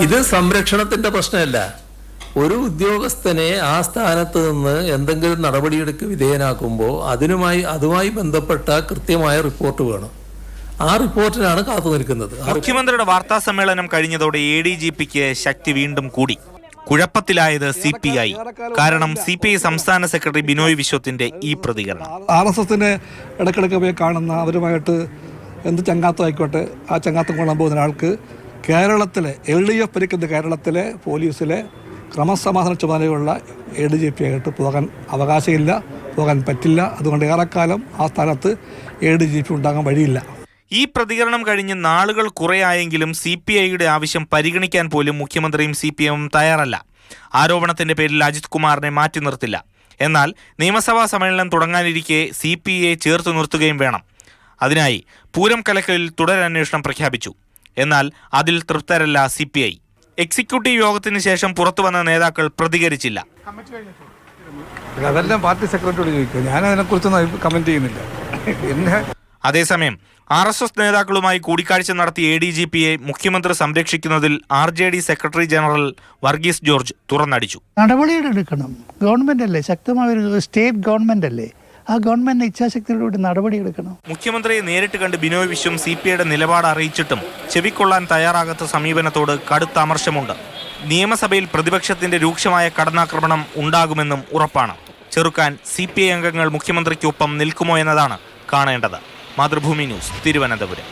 ഇത് സംരക്ഷണത്തിന്റെ പ്രശ്നമല്ല. ഒരു ഉദ്യോഗസ്ഥനെ ആ സ്ഥാനത്ത് നിന്ന് എന്തെങ്കിലും നടപടിയെടുക്ക് വിധേയനാക്കുമ്പോൾ അതുമായി ബന്ധപ്പെട്ട കൃത്യമായ റിപ്പോർട്ട് വേണം. ആ റിപ്പോർട്ടിനാണ് കാത്തു നിൽക്കുന്നത്. മുഖ്യമന്ത്രിയുടെ വാർത്താ സമ്മേളനം കഴിഞ്ഞതോടെ ADGPക്ക് ശക്തി വീണ്ടും കൂടി. കുഴപ്പത്തിലായത് CPI. കാരണം CPI സംസ്ഥാന സെക്രട്ടറി ബിനോയ് വിശ്വത്തിന്റെ ഈ പ്രതികരണം. RSSനെ ഇടയ്ക്കിടയ്ക്ക് പോയി കാണുന്ന അവരുമായിട്ട് എന്ത് ചങ്ങാത്തം ആയിക്കോട്ടെ, ആ ചങ്ങാത്തം കൊള്ളാൻ പോകുന്ന ഒരാൾക്ക് കേരളത്തിലെ LDF ഭരിക്കുന്ന കേരളത്തിലെ പോലീസിലെ ക്രമസമാധാന ചുമതലയുള്ള ADGP ആയിട്ട് പോകാൻ അവകാശമില്ല, പോകാൻ പറ്റില്ല. അതുകൊണ്ട് ഏറെക്കാലം ആ സ്ഥാനത്ത് ADGP ഉണ്ടാകാൻ വഴിയില്ല. ഈ പ്രതികരണം കഴിഞ്ഞ് നാളുകൾ കുറേയായെങ്കിലും CPIയുടെ ആവശ്യം പരിഗണിക്കാൻ പോലും മുഖ്യമന്ത്രിയും CPM തയ്യാറല്ല. ആരോപണത്തിന്റെ പേരിൽ അജിത് കുമാറിനെ മാറ്റി നിർത്തില്ല. എന്നാൽ നിയമസഭാ സമ്മേളനം തുടങ്ങാനിരിക്കെ CPIയെ ചേർത്ത് നിർത്തുകയും വേണം. അതിനായി പൂരം കലക്കലിൽ തുടരന്വേഷണം പ്രഖ്യാപിച്ചു. എന്നാൽ അതിൽ തൃപ്തരല്ല CPI. എക്സിക്യൂട്ടീവ് യോഗത്തിന് ശേഷം പുറത്തുവന്ന നേതാക്കൾ പ്രതികരിച്ചില്ല. അതെല്ലാം പാർട്ടി സെക്രട്ടറിയോട് ചോദിക്കും, ഞാൻ അതിനെക്കുറിച്ചൊന്നും കമന്റ് ചെയ്യുന്നില്ല. അതേസമയം RSS നേതാക്കളുമായി കൂടിക്കാഴ്ച നടത്തിയ ADGPയെ മുഖ്യമന്ത്രി സംരക്ഷിക്കുന്നതിൽ RJD secretary general Varghese George തുറന്നടിച്ചു. നടപടിയെടുക്കണം. ഗവൺമെന്റ് അല്ലേ, ശക്തമായ ഒരു സ്റ്റേറ്റ് ഗവൺമെന്റ് അല്ലേ, ആ ഗവൺമെന്റിന് ഇച്ഛാശക്തിയോടുകൂടി നടപടിയെടുക്കണം. മുഖ്യമന്ത്രിയെ നേരിട്ട് കണ്ട് ബിനോയ് വിശ്വം CPIയുടെ നിലപാട് അറിയിച്ചിട്ടും ചെവിക്കൊള്ളാൻ തയ്യാറാകാത്ത സമീപനത്തോട് കടുത്ത അമർഷമുണ്ട്. നിയമസഭയിൽ പ്രതിപക്ഷത്തിന്റെ രൂക്ഷമായ കടന്നാക്രമണം ഉണ്ടാകുമെന്നും ഉറപ്പാണ്. ചെറുക്കാൻ CPI അംഗങ്ങൾ മുഖ്യമന്ത്രിക്കൊപ്പം നിൽക്കുമോ എന്നതാണ് കാണേണ്ടത്. മാതൃഭൂമി ന്യൂസ്, തിരുവനന്തപുരം.